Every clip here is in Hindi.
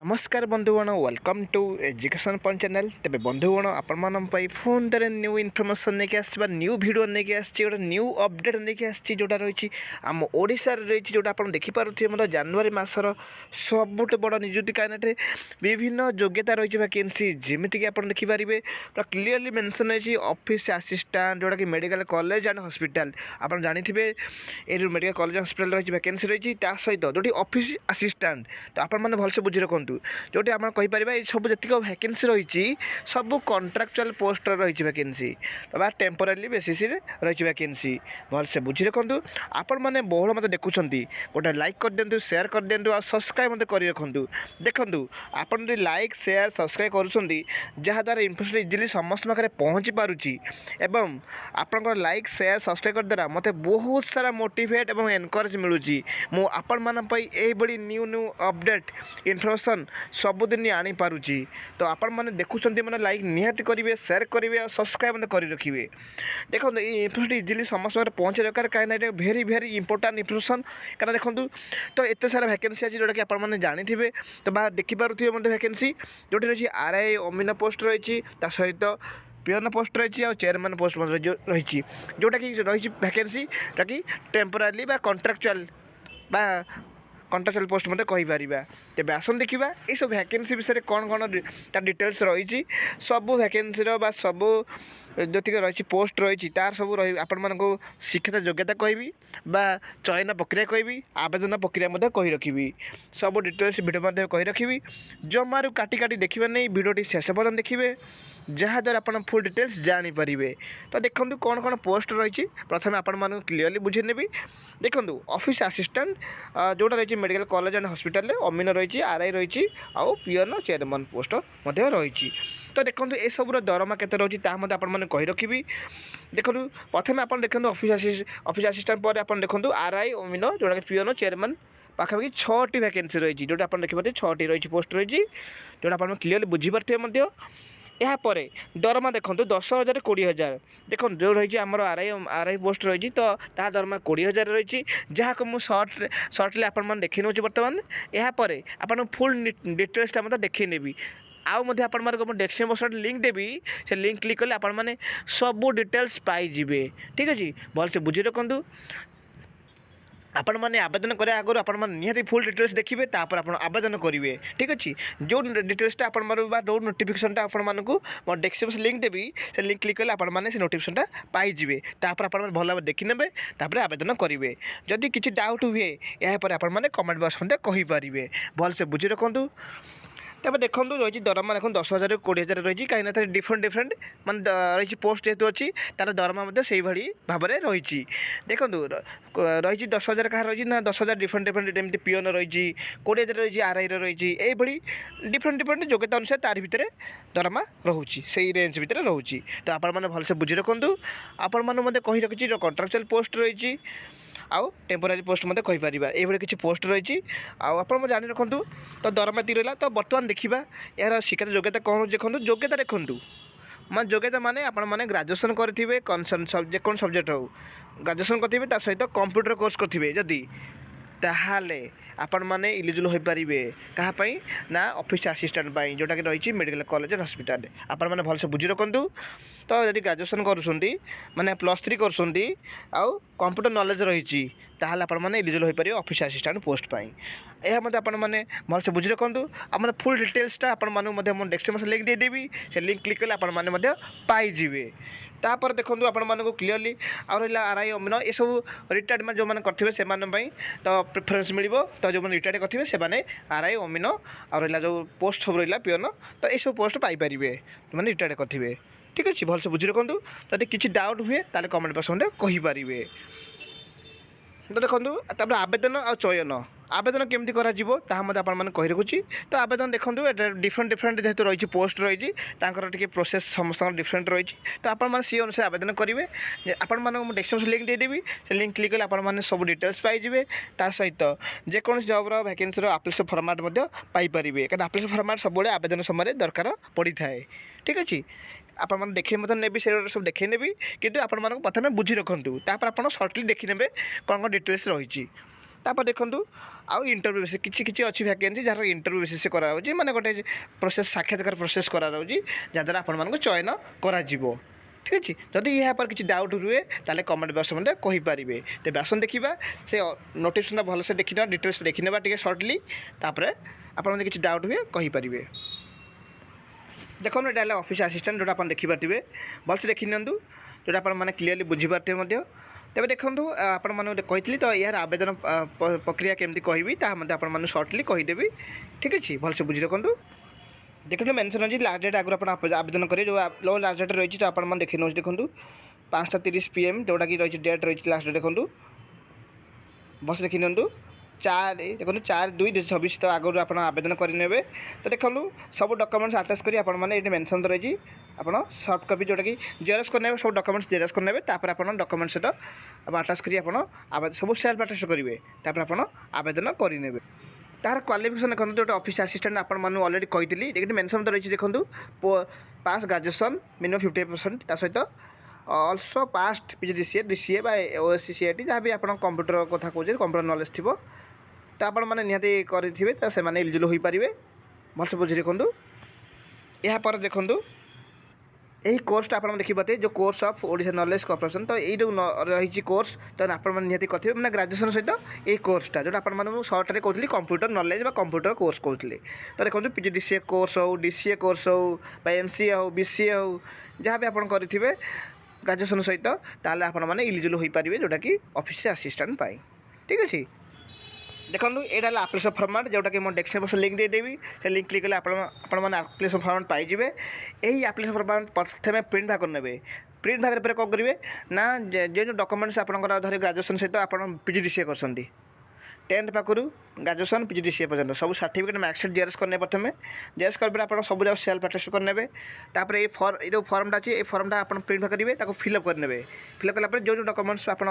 नमस्कार बंधुगण welcome to education point channel तेरे बंधुगण आपण फोन दर न्यू इनफर्मेशन नहीं आसवा न्यू वीडियो नहीं आसी गोटे न्यू अपडेट नहीं आसी जोटा रही आम ओडार रही जोटा आप देखिपे मतलब जनवरी मसर सबुठ बड़ निजुक्ति कैंडिडेट विभिन्न योग्यता रही वैकेंसी जमीक आप देखिपारे पूरा क्लीयरली मेंशन रही ऑफिस असिस्टेंट जोटा कि मेडिकल कॉलेज एंड हॉस्पिटल आप जानते ये मेडिकल कॉलेज हॉस्पिटल रही वैकेंसी रही सहित जो ऑफिस असिस्टेंट तो आप भलसे बुझी रखु जोटी आप सब जी वैकेंसी रही सब कंट्राक्चुअल पोस्ट रही वैकेंसी बा टेम्पोरारी बेसीस रही वैकेंसी भलसे बुझी रखु आपण मैंने बहुल मत देखुं गोटे लाइक कर दिंतु सेयार कर दिंतु आ सब्सक्राइब मत कर रखु देखूँ आपड़ लाइक सेयार सब्सक्राइब करूँगी इनफर्मेशन इजिली समस्त पाखे पहुँची पारुची एवं आपंकर लाइक सेयार सब्सक्राइब कर द्वारा मत बहुत सारा मोटिवेट और एनकरेज मिलूँ मुझे ये न्यू न्यू अपडेट इनफर्मेशन सबुदिन आनीपारुची तो आपण मैंने देखुं मैंने लाइक निहाती करेंगे सेयार करेंगे और सब्सक्राइब मत कर रखिए देखो ये इनफर्मेशन इजिली समस्त पहुँचे दरकार कहीं भेरी भेरी इंपोर्टाट इनफर्मेशन क्या देखूँ तो एत सारा वैकेंसी अच्छी जोटा कि आपने जानी तो बा देखिपे वैकेंसी जो रही आरआई अमीन पोस्ट रही सहित पियन पोस्ट रही और चेयरमैन पोस्ट रही जोटा कि रही वैकेंसी जोटा कि टेम्पोरारी कंट्राक्चुअल बा कंट्राक्चुअल पोस्ट मत कहीपर तेज आसन देखा ये सब वैकेंसी विषय कौन कौन तार डिटेल्स रही सब वैकेंसी सब जी रही पोस्ट रही तार सब रही आपण मानक शिक्षित योग्यता कहबी बा चयन प्रक्रिया कहबी आवेदन प्रक्रिया कही रखी सब डिटेल्स भिडियो कही रखी जमारू काटी काटी देखिए नहीं भिडियोटी शेष पर्यटन देखिए जहाँद्वारा आप फुल डिटेल्स जानीपारे तो देखूँ कौन कौन पोस्ट रही प्रथम आपण क्लीयरली बुझे नेबी देखूँ ऑफिस असिस्टेंट जोटा रही मेडिकल कॉलेज एंड हॉस्पिटल अमीन रही आरआई रही आउ पियन चेयरमैन पोस्ट रही तो देखो ये सब दरमा के रोचे कही रखी देखो प्रथम आप देखो ऑफिस असिस्टेंट पर आप देखो आरआई अमीन जोटा कि पियन चेयरमैन पाखापाखि 6टी वैकेंसी रही जोटा आप देखिए 6टी रही पोस्ट रही जोटा आप क्लीयरली बुझीपारे यापर दरमा देखो 10,000 20,000 देखो जो रही आम आरआई पोस्ट रही तो ता दरमा 20,000 रही जहाँ को मुझे सर्टली आपने देखी नौ बर्तमान यापर आप फुल डिटेल्सटा मतलब देखी नेबी आउ मध्य आपण मानक डेस्क्रिप्शन बक्स लिंक देवी से लिंक क्लिक कले आपण माने सब डिटेल्स पाइबे ठीक अच्छे भलसे बुझी रखु आपण मैंने आवेदन करे आगुरी आपण निहाती फुल डिटेल्स देखिए तापर आप आवेदन करेंगे ठीक अच्छे जो डिटेल्सटा आपण जो नोटिफिकेशनटा आपण मानक मो डेस्क्रिप्शन लिंक देवी से लिंक क्लिक कले आपण मैंने से नोटिफिकेशनटा पाइबे तापर आप भल भाव देखी ने आवेदन करेंगे जदि किसी डाउट हुए यापर आपण मैंने कमेंट बॉक्स में कहींपारे भलसे बुझी रखु तब देखो रही दरमा देखो 10,000 20,000 रही कहीं डिफरेंट डिफरेंट मान रही पोस्ट जेहतु अच्छी तार दरमा से भाव में रही देखो रही 10,000 कह रही ना 10,000 डिफरेंट डिफरेंट एमती पियन रही 20,000 रही आरआई रही ये डिफरेंट डिफरेंट योग्यता अनुसार तार भितर दरमा रोचे से रेंज भितर रोचे तो आपने भलसे बुझी रखु आपण कही रखी कंट्राक्चुअल पोस्ट रही आउ टेम्पोरारी पोस्ट मत कहीपर ये किसी पोस्ट रही आप जानी रखु तो दरमा ती रहा तो बर्तमान देखा यार शिक्षित योग्यता कौन देखो योग्यता देखूँ मान योग्यता माने आपण मैंने ग्राजुएसन करेंगे कौन सब्जेक्ट हो ग्राजुएसन करेंगे सहित कंप्यूटर कोर्स करेंगे जदि ताहले आपण मैंने इलिजिबल हो पारे कहाँपाई ना ऑफिस असिस्टेंट जोटा कि रही मेडिकल कॉलेज एंड हॉस्पिटल आपण मैंने भलसे बुझी रखु तो जब ग्राजुएसन करुँच मैंने +3 करुँच आउ कंप्यूटर नॉलेज रही ताहले आपण मैंने इलिजिबल हो पारे ऑफिस असिस्टेंट पोस्ट पाई यह मत आपण मैंने भलसे बुझी रखु आम फुल डिटेल्सटा आपण डेस्क्रिप्शन लिंक देदेवी से लिंक क्लिक कले आपण मैंने पाइबे तापर देखो आपण मानक क्लीयरली आ रहा आरआई अमीन ये सब रिटायर्ड जो मैंने करेंगे से तो प्रिफरेन्स मिल तो जो मैंने रिटायर्ड करेंगे से आरआई अमीन आ रहा जो पोस्ट सब रहा पियन तो ये सब पोस्ट पाइपर मैंने रिटायर्ड करेंगे ठीक अच्छे भलसे बुझी रखु जब किसी डाउट हुए ताले कमेंट बॉक्स में कहींपारे तो देखो आवेदन आ चयन आवेदन केमती करा कही रखुच्छी तो आवेदन देखो डिफरेंट डिफरेंट जेहतु रही पोस्ट रही टे प्रोसेस समस्त डिफरेंट रही तो आप सी अनुसार आवेदन करेंगे आपण मैं डेस्क्रिप्शन लिंक देदेवी से लिंक क्लिक कले आपने सब डिटेल्स पाइबे ता सहित जेकोसी जॉब वैकेंसी आप्लिकेशन फॉर्मेट पाइपर क्या आप्लिकेशन फॉर्मेट सब आवेदन समय दरकार पड़ी थाए ठीक अच्छे आपने देखे मतलब नेबी से सब देखे नेबी कितु आपण प्रथम बुझी रखु तापर आप सर्टली देखी ने कौन कौन डिटेल्स रही तापर देखूँ आउ इंटरव्यू बेसिस किसी अच्छी वैकेंसी जहाँ इंटरव्यू बेसिस कराऊँगी मैंने गोटे प्रोसेस साक्षात्कार प्रोसेस कराऊँगी जहाँद्वारा आपण चयन करा ठीक अच्छे जदि यहाँ पर किसी डाउट हुए ताले कमेंट बॉक्स में कहींपारे तेज आसन देखा से नोटिफिकेशन भलसे देखने डिटेल्स देखने टे सर्टली तापर आपड़ किसी डाउट हुए कहींपारे देखो ये ऑफिस असिस्टेंट जोटा आप देखिपारे भलसे देखी नि जोटा आप क्लीयरली बुझीपारे तेज देखूँ आपण मैंने कही तो यार आवेदन प्रक्रिया केमती कहि आपको सर्टली कहीदेवी ठीक अच्छे भलसे बुझी रखुँ देखो मेंशन अच्छी लास्ट डेट आगुरी आप आवेदन करेंगे जो लास्ट डेट रही है तो आप देखी नौ देखूँ 5:30 PM जोटा कि रही डेट रही लास्ट डेट देखूँ भलसे देखी नि 4/2/2026 तो आगुरी आप आवेदन करेंगे तो देखूँ सब डॉक्यूमेंट्स आटाच करी आपने मेंशन रही आप सॉफ्ट कॉपी जोटा कि जेरक्स करने सब डॉक्यूमेंट्स जेरक्स करने तापर आप डॉक्यूमेंट्स सहित आटाच करी आप सब सेल्फ अटेस्ट करेंगे तापर आप आवेदन करेंगे तार क्वालिफिकेशन देखो जो ऑफिस असिस्टेंट आपको अलरेडी कही देखिए मेंशन तो रही देखूँ पास ग्रेजुएशन मिनिमम 50% ता सहित also past PGDCA DCA OSC CIT जहाँ भी आप कंप्यूटर कथा कहे कंप्यूटर नॉलेज थी तो आपण मैंने निहाती करेंगे तो से एलिजिबल हो पारे भलसे बुझी देखूँ यहाँ पर देखूँ यही कोर्सटा आप देखिए जो course of Odisha knowledge corporation तो ये जो रही कोर्स तो आपने निहाती करेंगे मैंने ग्रेजुएशन सहित ये कोर्सटा जो आपको सर्टरे कहते कंप्यूटर नॉलेज बा कंप्यूटर कोर्स कहते तो देखो PGDCA कोर्स हो DCA कोर्स हो MCA हो BCA हो जहाँ भी आप करेंगे ग्रेजुएशन सहित ताल आपने एलिजिबल हो पारे जोटा कि ऑफिस असिस्टेंट पाई ठीक अच्छे देखो यहाँ आप्लिकेशन फॉर्मेट जोटा कि डेस्क्रिप्शन लिंक देदेवी से लिंक क्लिक कले आप्लिकेशन फॉर्मेट पाइबे यही आप्लिकेशन फॉर्मेट प्रथम प्रिंट भाग करेंगे प्रिंट भाग पर कौन करेंगे ना जो डॉक्यूमेंट्स आपंकर धर ग्रेजुएशन सहित आप PGDCA कर 10th पाखु ग्रेजुएशन PGDCA पर्यटन सब सर्टिफिकेट मार्कशीट जेरक्स करने प्रथम जेरक्स कर आप सब जगह सेल्फ अटेस्ट करने तापर ये जो फॉर्मटा अच्छी ये फॉर्मटा आप प्रिंट करेंगे फिलअप करने फिलअप कलापर जो डॉक्यूमेंट्स आप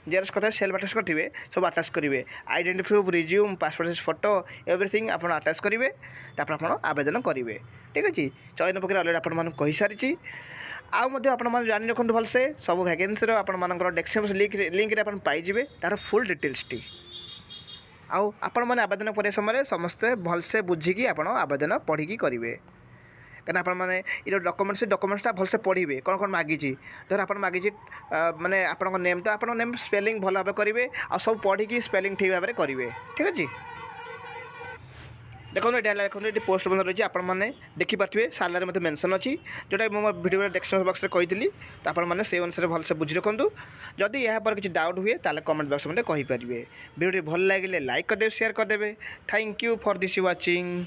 जेरक्स करते सेल्फ अटेस्ट करेंगे सब आटाच करेंगे identity proof resume passport size photo everything आप आटाच करेंगे तापर आप आवेदन करेंगे ठीक अच्छे चयन प्रक्रिया अलरेडी आपको कही सारी आपने जानी रखुँ भलसे सब वैकेंसी आपर डेस्क्रिप्शन लिंक पाइबे तार फुल डिटेल्स टी आपण मैंने आवेदन कर समय समस्ते भलसे बुझिकी आप आवेदन पढ़ी करेंगे कहीं आपने ये डॉक्यूमेंट्सटा भलसे पढ़े कौन कौन मागिची धर आप मागिची माने आपन नेम तो आप नेम स्पेलिंग भल भाव करेंगे आ सब पढ़ी स्पेलिंग ठीक भाव में करेंगे ठीक अच्छे देखो ये देखो ये पोस्ट बंद रही है आपने देखिपारे सालारी मतलब मेंशन अच्छी जोटा मो वीडियो डिस्क्रिप्शन बॉक्स में कही तो आपने से अनुसार भलसे बुझी रखुँ जदि यहाँ पर किसी डाउट हुए ताले कमेंट बॉक्स में कहींपारे वीडियो भल लगे लाइक करदे शेयर करदे thank you for this watching.